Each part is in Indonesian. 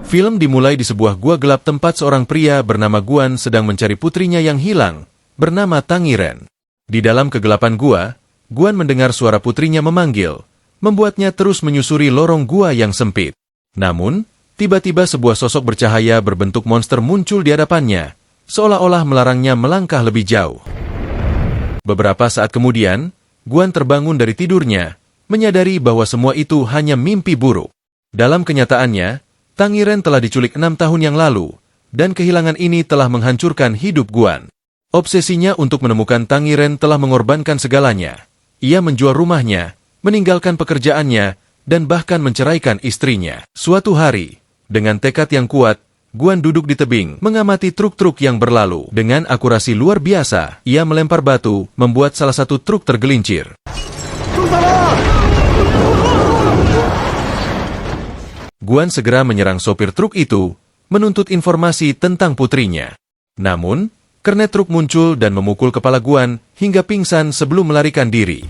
Film dimulai di sebuah gua gelap tempat seorang pria bernama Guan sedang mencari putrinya yang hilang, bernama Tang Yiren. Di dalam kegelapan gua, Guan mendengar suara putrinya memanggil, membuatnya terus menyusuri lorong gua yang sempit. Namun, tiba-tiba sebuah sosok bercahaya berbentuk monster muncul di hadapannya, seolah-olah melarangnya melangkah lebih jauh. Beberapa saat kemudian, Guan terbangun dari tidurnya, menyadari bahwa semua itu hanya mimpi buruk. Dalam kenyataannya, Tang Yiren telah diculik 6 tahun yang lalu, dan kehilangan ini telah menghancurkan hidup Guan. Obsesinya untuk menemukan Tang Yiren telah mengorbankan segalanya. Ia menjual rumahnya, meninggalkan pekerjaannya, dan bahkan menceraikan istrinya. Suatu hari, dengan tekad yang kuat, Guan duduk di tebing, mengamati truk-truk yang berlalu. Dengan akurasi luar biasa, ia melempar batu, membuat salah satu truk tergelincir. Guan segera menyerang sopir truk itu, menuntut informasi tentang putrinya. Namun, kernet truk muncul dan memukul kepala Guan hingga pingsan sebelum melarikan diri.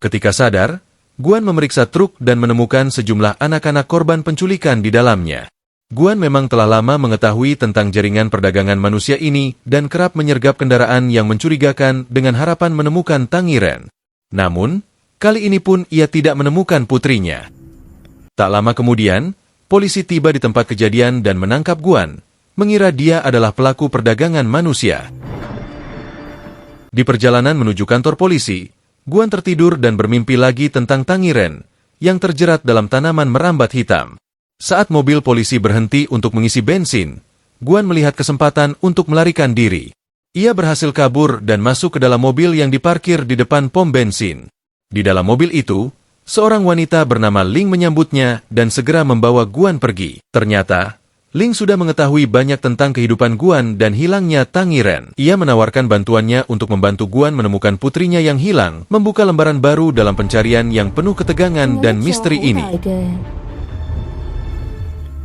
Ketika sadar, Guan memeriksa truk dan menemukan sejumlah anak-anak korban penculikan di dalamnya. Guan memang telah lama mengetahui tentang jaringan perdagangan manusia ini dan kerap menyergap kendaraan yang mencurigakan dengan harapan menemukan Tang Yiren. Namun, kali ini pun ia tidak menemukan putrinya. Tak lama kemudian, polisi tiba di tempat kejadian dan menangkap Guan, mengira dia adalah pelaku perdagangan manusia. Di perjalanan menuju kantor polisi, Guan tertidur dan bermimpi lagi tentang Tang Yiren, yang terjerat dalam tanaman merambat hitam. Saat mobil polisi berhenti untuk mengisi bensin, Guan melihat kesempatan untuk melarikan diri. Ia berhasil kabur dan masuk ke dalam mobil yang diparkir di depan pom bensin. Di dalam mobil itu, seorang wanita bernama Ling menyambutnya dan segera membawa Guan pergi. Ternyata, Ling sudah mengetahui banyak tentang kehidupan Guan dan hilangnya Tang Yiren. Ia menawarkan bantuannya untuk membantu Guan menemukan putrinya yang hilang, membuka lembaran baru dalam pencarian yang penuh ketegangan dan misteri ini.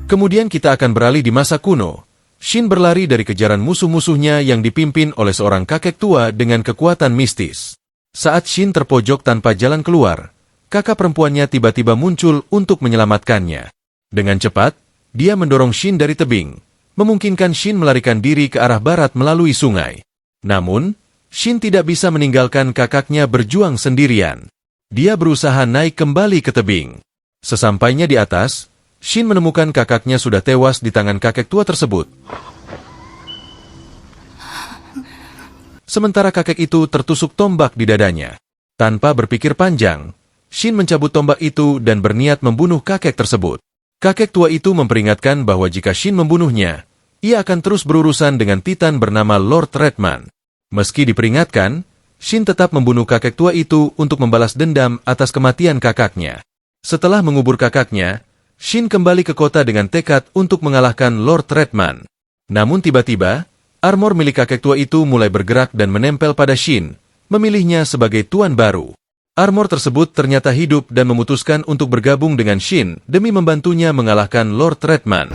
Kemudian kita akan beralih di masa kuno. Shin berlari dari kejaran musuh-musuhnya yang dipimpin oleh seorang kakek tua dengan kekuatan mistis. Saat Shin terpojok tanpa jalan keluar, kakak perempuannya tiba-tiba muncul untuk menyelamatkannya. Dengan cepat, dia mendorong Shin dari tebing, memungkinkan Shin melarikan diri ke arah barat melalui sungai. Namun, Shin tidak bisa meninggalkan kakaknya berjuang sendirian. Dia berusaha naik kembali ke tebing. Sesampainya di atas, Shin menemukan kakaknya sudah tewas di tangan kakek tua tersebut. Sementara kakek itu tertusuk tombak di dadanya. Tanpa berpikir panjang, Shin mencabut tombak itu dan berniat membunuh kakek tersebut. Kakek tua itu memperingatkan bahwa jika Shin membunuhnya, ia akan terus berurusan dengan Titan bernama Lord Redman. Meski diperingatkan, Shin tetap membunuh kakek tua itu untuk membalas dendam atas kematian kakaknya. Setelah mengubur kakaknya, Shin kembali ke kota dengan tekad untuk mengalahkan Lord Redman. Namun tiba-tiba, armor milik kakek tua itu mulai bergerak dan menempel pada Shin, memilihnya sebagai tuan baru. Armor tersebut ternyata hidup dan memutuskan untuk bergabung dengan Shin demi membantunya mengalahkan Lord Redman.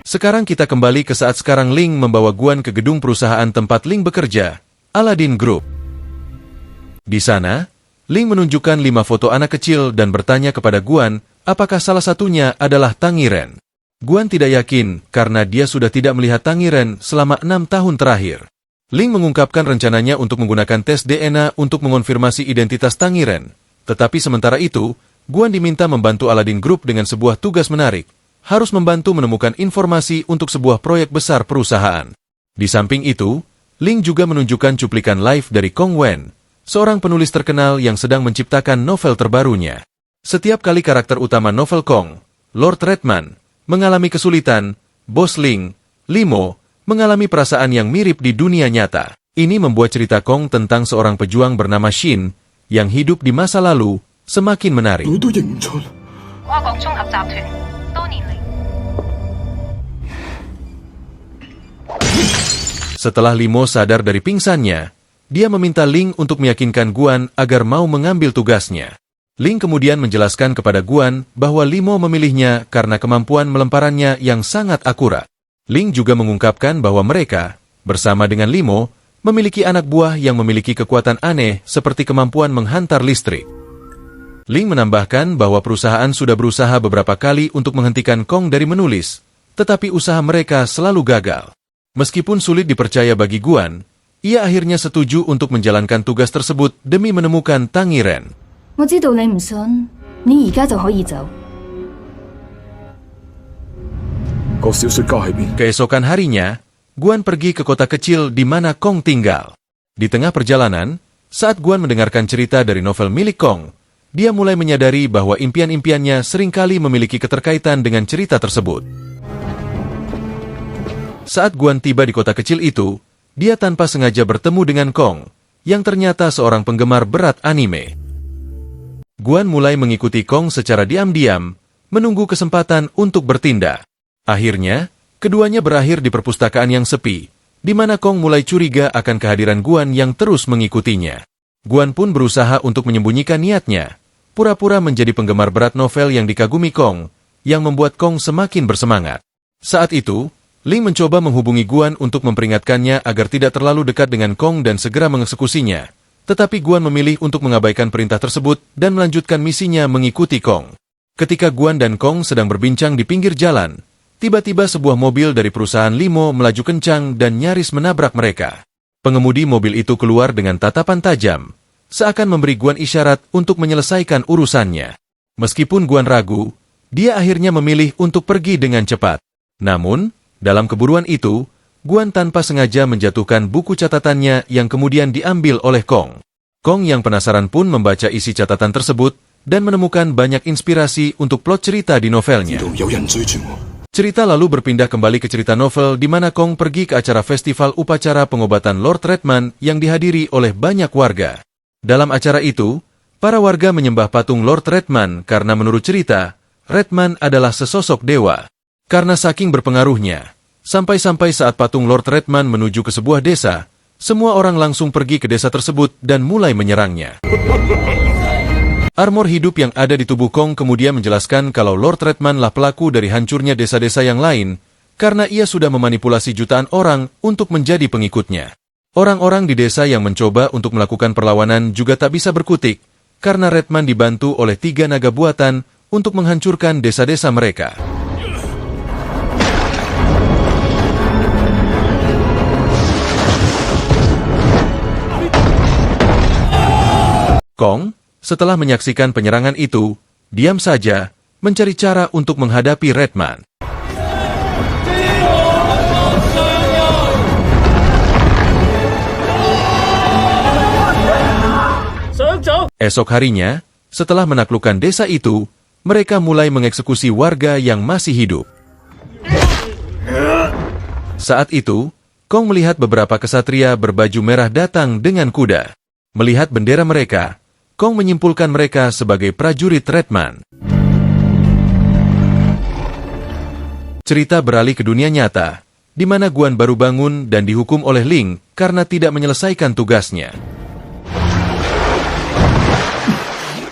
Sekarang kita kembali ke saat sekarang Ling membawa Guan ke gedung perusahaan tempat Ling bekerja, Aladdin Group. Di sana, Ling menunjukkan 5 foto anak kecil dan bertanya kepada Guan apakah salah satunya adalah Tang Yiren. Guan tidak yakin karena dia sudah tidak melihat Tang Yiren selama 6 tahun terakhir. Ling mengungkapkan rencananya untuk menggunakan tes DNA untuk mengonfirmasi identitas Tang Yiren. Tetapi sementara itu, Guan diminta membantu Aladdin Group dengan sebuah tugas menarik, harus membantu menemukan informasi untuk sebuah proyek besar perusahaan. Di samping itu, Ling juga menunjukkan cuplikan live dari Kong Wen, seorang penulis terkenal yang sedang menciptakan novel terbarunya. Setiap kali karakter utama novel Kong, Lord Redman, mengalami kesulitan, Bos Ling, Limo, mengalami perasaan yang mirip di dunia nyata. Ini membuat cerita Kong tentang seorang pejuang bernama Shin, yang hidup di masa lalu, semakin menarik. Setelah Limo sadar dari pingsannya, dia meminta Ling untuk meyakinkan Guan agar mau mengambil tugasnya. Ling kemudian menjelaskan kepada Guan bahwa Limo memilihnya karena kemampuan melemparannya yang sangat akurat. Ling juga mengungkapkan bahwa mereka, bersama dengan Limo, memiliki anak buah yang memiliki kekuatan aneh seperti kemampuan menghantar listrik. Ling menambahkan bahwa perusahaan sudah berusaha beberapa kali untuk menghentikan Kong dari menulis, tetapi usaha mereka selalu gagal. Meskipun sulit dipercaya bagi Guan, ia akhirnya setuju untuk menjalankan tugas tersebut demi menemukan Tangi Ren. Keesokan harinya, Guan pergi ke kota kecil di mana Kong tinggal. Di tengah perjalanan, saat Guan mendengarkan cerita dari novel milik Kong, dia mulai menyadari bahwa impian-impiannya seringkali memiliki keterkaitan dengan cerita tersebut. Saat Guan tiba di kota kecil itu, dia tanpa sengaja bertemu dengan Kong, yang ternyata seorang penggemar berat anime. Guan mulai mengikuti Kong secara diam-diam, menunggu kesempatan untuk bertindak. Akhirnya, keduanya berakhir di perpustakaan yang sepi, di mana Kong mulai curiga akan kehadiran Guan yang terus mengikutinya. Guan pun berusaha untuk menyembunyikan niatnya, pura-pura menjadi penggemar berat novel yang dikagumi Kong, yang membuat Kong semakin bersemangat. Saat itu, Ling mencoba menghubungi Guan untuk memperingatkannya agar tidak terlalu dekat dengan Kong dan segera mengeksekusinya. Tetapi Guan memilih untuk mengabaikan perintah tersebut dan melanjutkan misinya mengikuti Kong. Ketika Guan dan Kong sedang berbincang di pinggir jalan, tiba-tiba sebuah mobil dari perusahaan limo melaju kencang dan nyaris menabrak mereka. Pengemudi mobil itu keluar dengan tatapan tajam, seakan memberi Guan isyarat untuk menyelesaikan urusannya. Meskipun Guan ragu, dia akhirnya memilih untuk pergi dengan cepat. Namun, dalam keburuan itu, Guan tanpa sengaja menjatuhkan buku catatannya yang kemudian diambil oleh Kong. Kong yang penasaran pun membaca isi catatan tersebut dan menemukan banyak inspirasi untuk plot cerita di novelnya. Cerita lalu berpindah kembali ke cerita novel di mana Kong pergi ke acara festival upacara pengobatan Lord Redman yang dihadiri oleh banyak warga. Dalam acara itu, para warga menyembah patung Lord Redman karena menurut cerita, Redman adalah sesosok dewa. Karena saking berpengaruhnya, sampai-sampai saat patung Lord Redman menuju ke sebuah desa, semua orang langsung pergi ke desa tersebut dan mulai menyerangnya. Armor hidup yang ada di tubuh Kong kemudian menjelaskan kalau Lord Redman lah pelaku dari hancurnya desa-desa yang lain, karena ia sudah memanipulasi jutaan orang untuk menjadi pengikutnya. Orang-orang di desa yang mencoba untuk melakukan perlawanan juga tak bisa berkutik, karena Redman dibantu oleh 3 naga buatan untuk menghancurkan desa-desa mereka. Kong, setelah menyaksikan penyerangan itu, diam saja, mencari cara untuk menghadapi Redman. Esok harinya, setelah menaklukkan desa itu, mereka mulai mengeksekusi warga yang masih hidup. Saat itu, Kong melihat beberapa kesatria berbaju merah datang dengan kuda. Melihat bendera mereka, Kong menyimpulkan mereka sebagai prajurit Redman. Cerita beralih ke dunia nyata, di mana Guan baru bangun dan dihukum oleh Ling karena tidak menyelesaikan tugasnya.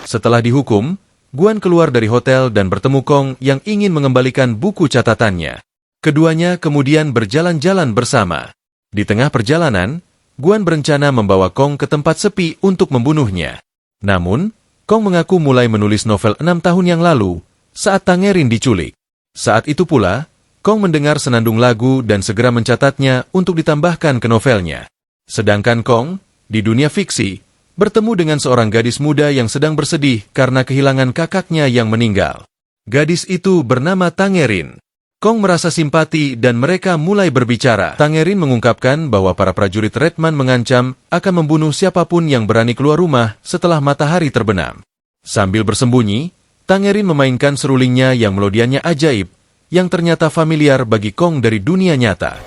Setelah dihukum, Guan keluar dari hotel dan bertemu Kong yang ingin mengembalikan buku catatannya. Keduanya kemudian berjalan-jalan bersama. Di tengah perjalanan, Guan berencana membawa Kong ke tempat sepi untuk membunuhnya. Namun, Kong mengaku mulai menulis novel 6 tahun yang lalu, saat Tangerin diculik. Saat itu pula, Kong mendengar senandung lagu dan segera mencatatnya untuk ditambahkan ke novelnya. Sedangkan Kong, di dunia fiksi, bertemu dengan seorang gadis muda yang sedang bersedih karena kehilangan kakaknya yang meninggal. Gadis itu bernama Tangerin. Kong merasa simpati dan mereka mulai berbicara. Tangerin mengungkapkan bahwa para prajurit Redman mengancam akan membunuh siapapun yang berani keluar rumah setelah matahari terbenam. Sambil bersembunyi, Tangerin memainkan serulingnya yang melodiannya ajaib, yang ternyata familiar bagi Kong dari dunia nyata.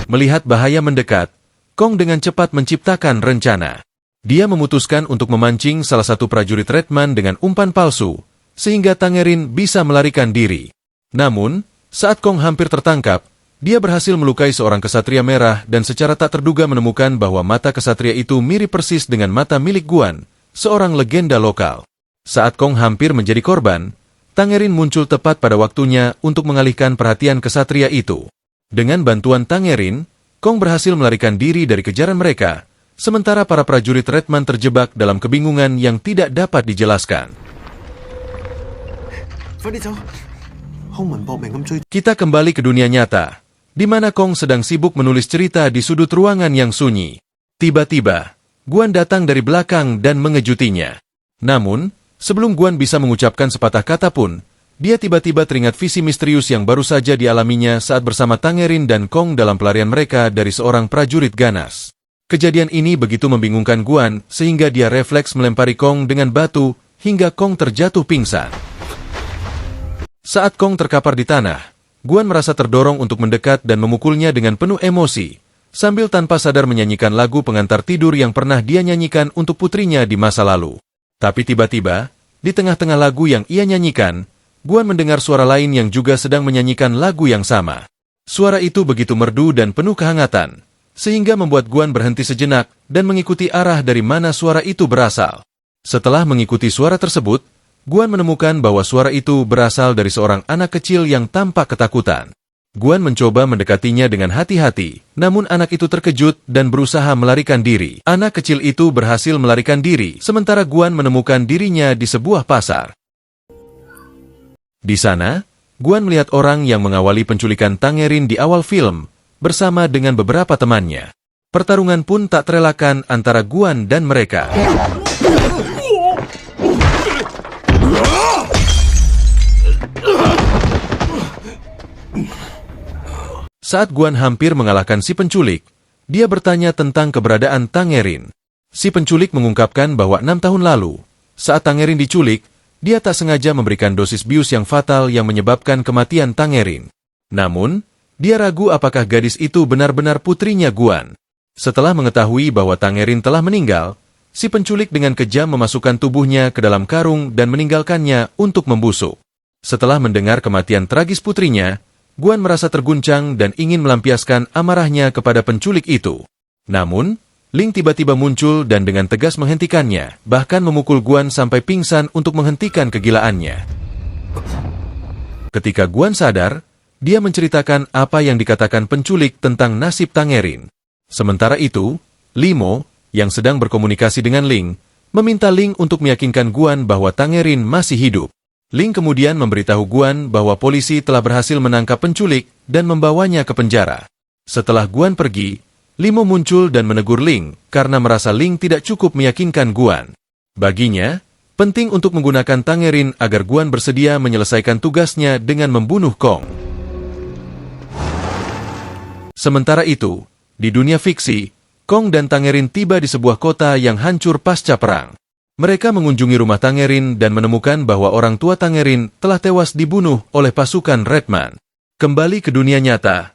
Melihat bahaya mendekat, Kong dengan cepat menciptakan rencana. Dia memutuskan untuk memancing salah satu prajurit Redman dengan umpan palsu, sehingga Tangerin bisa melarikan diri. Namun, saat Kong hampir tertangkap, dia berhasil melukai seorang kesatria merah dan secara tak terduga menemukan bahwa mata kesatria itu mirip persis dengan mata milik Guan, seorang legenda lokal. Saat Kong hampir menjadi korban, Tangerine muncul tepat pada waktunya untuk mengalihkan perhatian kesatria itu. Dengan bantuan Tangerine, Kong berhasil melarikan diri dari kejaran mereka, sementara para prajurit Redman terjebak dalam kebingungan yang tidak dapat dijelaskan. Kita kembali ke dunia nyata, di mana Kong sedang sibuk menulis cerita di sudut ruangan yang sunyi. Tiba-tiba, Guan datang dari belakang dan mengejutinya. Namun, sebelum Guan bisa mengucapkan sepatah kata pun, dia tiba-tiba teringat visi misterius yang baru saja dialaminya saat bersama Tangerine dan Kong dalam pelarian mereka dari seorang prajurit ganas. Kejadian ini begitu membingungkan Guan sehingga dia refleks melempari Kong dengan batu hingga Kong terjatuh pingsan. Saat Kong terkapar di tanah, Guan merasa terdorong untuk mendekat dan memukulnya dengan penuh emosi, sambil tanpa sadar menyanyikan lagu pengantar tidur yang pernah dia nyanyikan untuk putrinya di masa lalu. Tapi tiba-tiba, di tengah-tengah lagu yang ia nyanyikan, Guan mendengar suara lain yang juga sedang menyanyikan lagu yang sama. Suara itu begitu merdu dan penuh kehangatan, sehingga membuat Guan berhenti sejenak dan mengikuti arah dari mana suara itu berasal. Setelah mengikuti suara tersebut, Guan menemukan bahwa suara itu berasal dari seorang anak kecil yang tampak ketakutan. Guan mencoba mendekatinya dengan hati-hati, namun anak itu terkejut dan berusaha melarikan diri. Anak kecil itu berhasil melarikan diri, sementara Guan menemukan dirinya di sebuah pasar. Di sana, Guan melihat orang yang mengawali penculikan Tangerine di awal film, bersama dengan beberapa temannya. Pertarungan pun tak terelakkan antara Guan dan mereka. Saat Guan hampir mengalahkan si penculik, dia bertanya tentang keberadaan Tangerine. Si penculik mengungkapkan bahwa 6 tahun lalu, saat Tangerine diculik, dia tak sengaja memberikan dosis bius yang fatal yang menyebabkan kematian Tangerine. Namun, dia ragu apakah gadis itu benar-benar putrinya Guan. Setelah mengetahui bahwa Tangerine telah meninggal, si penculik dengan kejam memasukkan tubuhnya ke dalam karung dan meninggalkannya untuk membusuk. Setelah mendengar kematian tragis putrinya, Guan merasa terguncang dan ingin melampiaskan amarahnya kepada penculik itu. Namun, Ling tiba-tiba muncul dan dengan tegas menghentikannya, bahkan memukul Guan sampai pingsan untuk menghentikan kegilaannya. Ketika Guan sadar, dia menceritakan apa yang dikatakan penculik tentang nasib Tangerine. Sementara itu, Limo, yang sedang berkomunikasi dengan Ling, meminta Ling untuk meyakinkan Guan bahwa Tangerine masih hidup. Ling kemudian memberitahu Guan bahwa polisi telah berhasil menangkap penculik dan membawanya ke penjara. Setelah Guan pergi, Limo muncul dan menegur Ling karena merasa Ling tidak cukup meyakinkan Guan. Baginya, penting untuk menggunakan Tangerine agar Guan bersedia menyelesaikan tugasnya dengan membunuh Kong. Sementara itu, di dunia fiksi, Kong dan Tangerine tiba di sebuah kota yang hancur pasca perang. Mereka mengunjungi rumah Tangerine dan menemukan bahwa orang tua Tangerine telah tewas dibunuh oleh pasukan Redman. Kembali ke dunia nyata,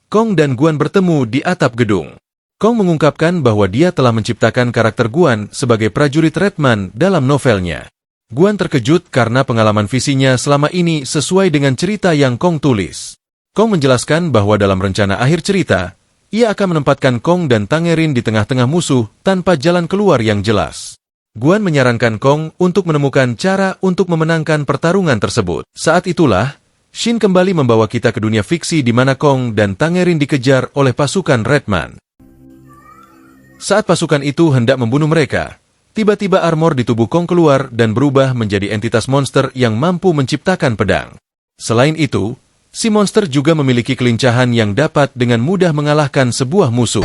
Kong dan Guan bertemu di atap gedung. Kong mengungkapkan bahwa dia telah menciptakan karakter Guan sebagai prajurit Redman dalam novelnya. Guan terkejut karena pengalaman visinya selama ini sesuai dengan cerita yang Kong tulis. Kong menjelaskan bahwa dalam rencana akhir cerita, ia akan menempatkan Kong dan Tangerine di tengah-tengah musuh tanpa jalan keluar yang jelas. Guan menyarankan Kong untuk menemukan cara untuk memenangkan pertarungan tersebut. Saat itulah, Shin kembali membawa kita ke dunia fiksi di mana Kong dan Tangerine dikejar oleh pasukan Redman. Saat pasukan itu hendak membunuh mereka, tiba-tiba armor di tubuh Kong keluar dan berubah menjadi entitas monster yang mampu menciptakan pedang. Selain itu, si monster juga memiliki kelincahan yang dapat dengan mudah mengalahkan sebuah musuh.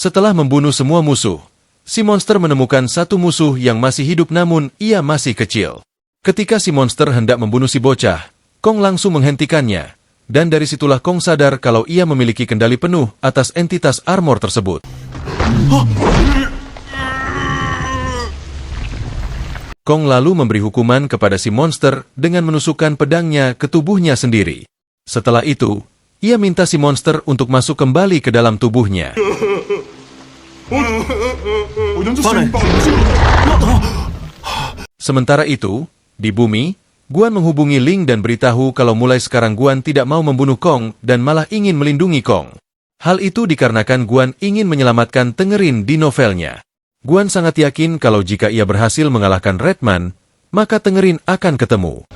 Setelah membunuh semua musuh, si monster menemukan satu musuh yang masih hidup namun ia masih kecil. Ketika si monster hendak membunuh si bocah, Kong langsung menghentikannya, dan dari situlah Kong sadar kalau ia memiliki kendali penuh atas entitas armor tersebut. Kong lalu memberi hukuman kepada si monster dengan menusukkan pedangnya ke tubuhnya sendiri. Setelah itu, ia minta si monster untuk masuk kembali ke dalam tubuhnya. Sementara itu, di bumi, Guan menghubungi Ling dan beritahu kalau mulai sekarang Guan tidak mau membunuh Kong dan malah ingin melindungi Kong. Hal itu dikarenakan Guan ingin menyelamatkan Tengerin di novelnya. Guan sangat yakin kalau jika ia berhasil mengalahkan Redman, maka Tengerin akan ketemu.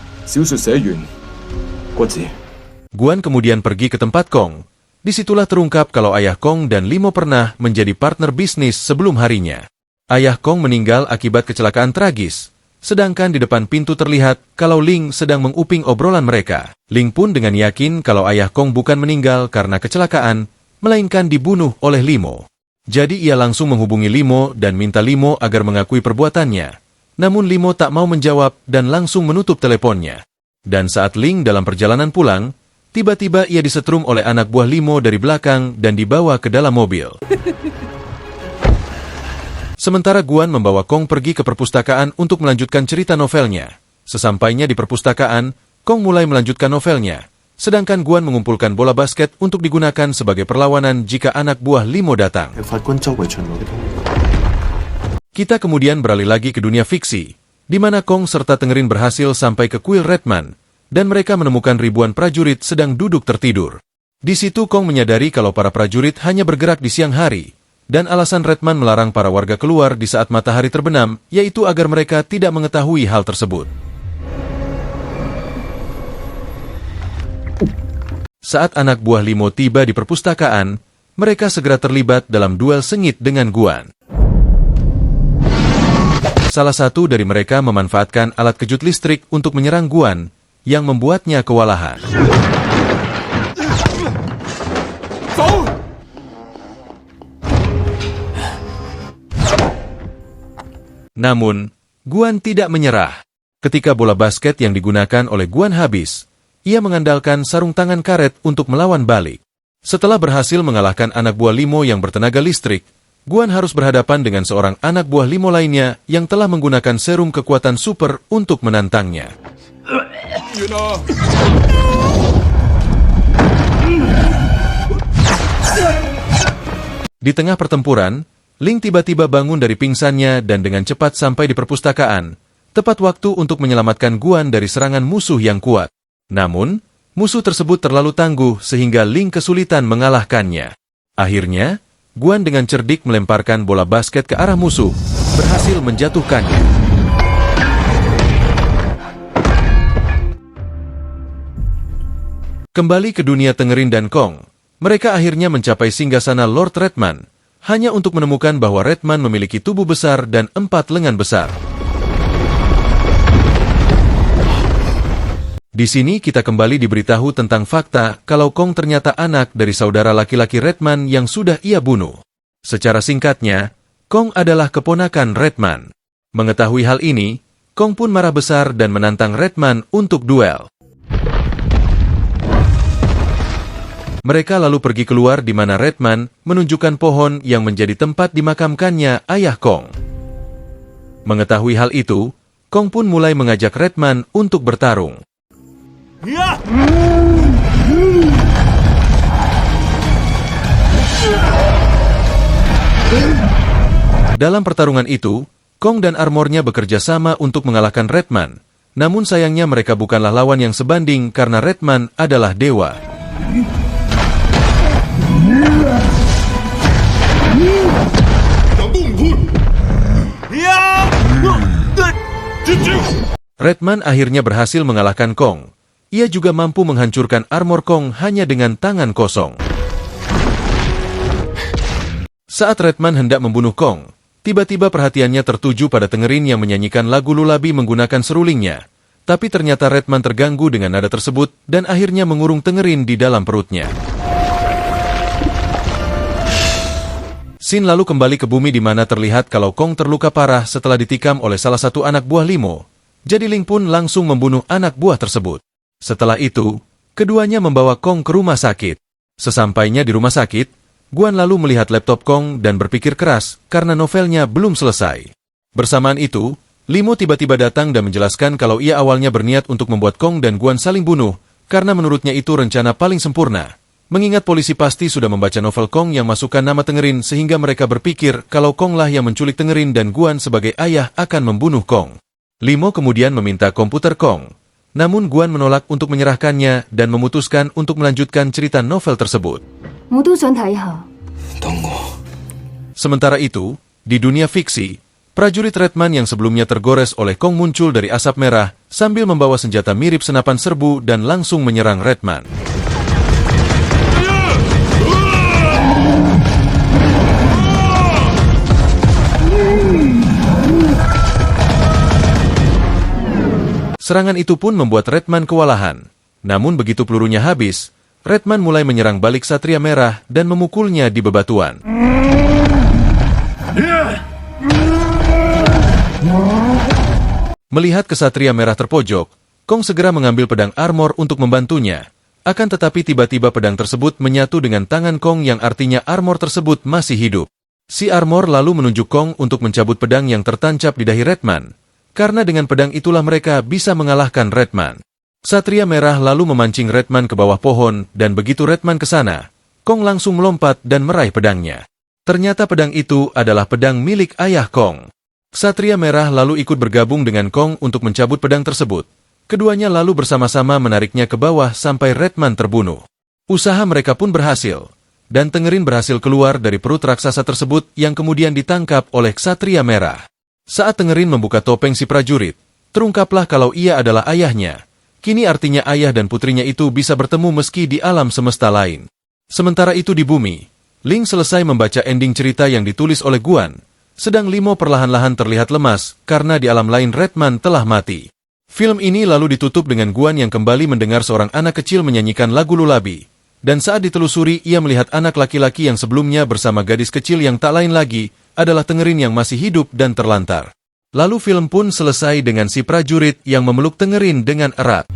Guan kemudian pergi ke tempat Kong. Disitulah terungkap kalau ayah Kong dan Limo pernah menjadi partner bisnis sebelum harinya. Ayah Kong meninggal akibat kecelakaan tragis. Sedangkan di depan pintu terlihat kalau Ling sedang menguping obrolan mereka. Ling pun dengan yakin kalau ayah Kong bukan meninggal karena kecelakaan, melainkan dibunuh oleh Limo. Jadi ia langsung menghubungi Limo dan minta Limo agar mengakui perbuatannya. Namun Limo tak mau menjawab dan langsung menutup teleponnya. Dan saat Ling dalam perjalanan pulang, tiba-tiba ia disetrum oleh anak buah Limo dari belakang dan dibawa ke dalam mobil. Sementara Guan membawa Kong pergi ke perpustakaan untuk melanjutkan cerita novelnya. Sesampainya di perpustakaan, Kong mulai melanjutkan novelnya. Sedangkan Guan mengumpulkan bola basket untuk digunakan sebagai perlawanan jika anak buah Limo datang. Kita kemudian beralih lagi ke dunia fiksi, di mana Kong serta Tengerin berhasil sampai ke kuil Redman, dan mereka menemukan ribuan prajurit sedang duduk tertidur. Di situ Kong menyadari kalau para prajurit hanya bergerak di siang hari, dan alasan Redman melarang para warga keluar di saat matahari terbenam, yaitu agar mereka tidak mengetahui hal tersebut. Saat anak buah Limo tiba di perpustakaan, mereka segera terlibat dalam duel sengit dengan Guan. Salah satu dari mereka memanfaatkan alat kejut listrik untuk menyerang Guan, yang membuatnya kewalahan. Namun, Guan tidak menyerah. Ketika bola basket yang digunakan oleh Guan habis, ia mengandalkan sarung tangan karet untuk melawan balik. Setelah berhasil mengalahkan anak buah Limo yang bertenaga listrik, Guan harus berhadapan dengan seorang anak buah Limo lainnya yang telah menggunakan serum kekuatan super untuk menantangnya. Di tengah pertempuran, Ling tiba-tiba bangun dari pingsannya dan dengan cepat sampai di perpustakaan, tepat waktu untuk menyelamatkan Guan dari serangan musuh yang kuat. Namun, musuh tersebut terlalu tangguh sehingga Ling kesulitan mengalahkannya. Akhirnya, Guan dengan cerdik melemparkan bola basket ke arah musuh, berhasil menjatuhkannya. Kembali ke dunia Tengerin dan Kong, mereka akhirnya mencapai singgasana Lord Redman, hanya untuk menemukan bahwa Redman memiliki tubuh besar dan 4 lengan besar. Di sini kita kembali diberitahu tentang fakta kalau Kong ternyata anak dari saudara laki-laki Redman yang sudah ia bunuh. Secara singkatnya, Kong adalah keponakan Redman. Mengetahui hal ini, Kong pun marah besar dan menantang Redman untuk duel. Mereka lalu pergi keluar di mana Redman menunjukkan pohon yang menjadi tempat dimakamkannya ayah Kong. Mengetahui hal itu, Kong pun mulai mengajak Redman untuk bertarung. Dalam pertarungan itu, Kong dan armornya bekerja sama untuk mengalahkan Redman. Namun sayangnya mereka bukanlah lawan yang sebanding karena Redman adalah dewa. Redman akhirnya berhasil mengalahkan Kong. Ia juga mampu menghancurkan armor Kong hanya dengan tangan kosong. Saat Redman hendak membunuh Kong, tiba-tiba perhatiannya tertuju pada Tengerin yang menyanyikan lagu lulabi menggunakan serulingnya. Tapi ternyata Redman terganggu dengan nada tersebut dan akhirnya mengurung Tengerin di dalam perutnya. Sin lalu kembali ke bumi di mana terlihat kalau Kong terluka parah setelah ditikam oleh salah satu anak buah Limo. Jadi Ling pun langsung membunuh anak buah tersebut. Setelah itu, keduanya membawa Kong ke rumah sakit. Sesampainya di rumah sakit, Guan lalu melihat laptop Kong dan berpikir keras karena novelnya belum selesai. Bersamaan itu, Limo tiba-tiba datang dan menjelaskan kalau ia awalnya berniat untuk membuat Kong dan Guan saling bunuh karena menurutnya itu rencana paling sempurna. Mengingat polisi pasti sudah membaca novel Kong yang masukkan nama Tengerin sehingga mereka berpikir kalau Kong lah yang menculik Tengerin dan Guan sebagai ayah akan membunuh Kong. Limo kemudian meminta komputer Kong. Namun Guan menolak untuk menyerahkannya dan memutuskan untuk melanjutkan cerita novel tersebut. 我都想睇下。 Sementara itu, di dunia fiksi, prajurit Redman yang sebelumnya tergores oleh Kong muncul dari asap merah sambil membawa senjata mirip senapan serbu dan langsung menyerang Redman. Serangan itu pun membuat Redman kewalahan. Namun begitu pelurunya habis, Redman mulai menyerang balik Satria Merah dan memukulnya di bebatuan. Melihat Kesatria Merah terpojok, Kong segera mengambil pedang armor untuk membantunya. Akan tetapi tiba-tiba pedang tersebut menyatu dengan tangan Kong yang artinya armor tersebut masih hidup. Si armor lalu menunjuk Kong untuk mencabut pedang yang tertancap di dahi Redman. Karena dengan pedang itulah mereka bisa mengalahkan Redman. Satria Merah lalu memancing Redman ke bawah pohon dan begitu Redman ke sana, Kong langsung melompat dan meraih pedangnya. Ternyata pedang itu adalah pedang milik ayah Kong. Satria Merah lalu ikut bergabung dengan Kong untuk mencabut pedang tersebut. Keduanya lalu bersama-sama menariknya ke bawah sampai Redman terbunuh. Usaha mereka pun berhasil, dan Tengerin berhasil keluar dari perut raksasa tersebut yang kemudian ditangkap oleh Ksatria Merah. Saat Tengerin membuka topeng si prajurit, terungkaplah kalau ia adalah ayahnya. Kini artinya ayah dan putrinya itu bisa bertemu meski di alam semesta lain. Sementara itu di bumi, Ling selesai membaca ending cerita yang ditulis oleh Guan, sedang Limo perlahan-lahan terlihat lemas karena di alam lain Redman telah mati. Film ini lalu ditutup dengan Guan yang kembali mendengar seorang anak kecil menyanyikan lagu lulabi. Dan saat ditelusuri, ia melihat anak laki-laki yang sebelumnya bersama gadis kecil yang tak lain lagi adalah Tengerin yang masih hidup dan terlantar. Lalu film pun selesai dengan si prajurit yang memeluk Tengerin dengan erat.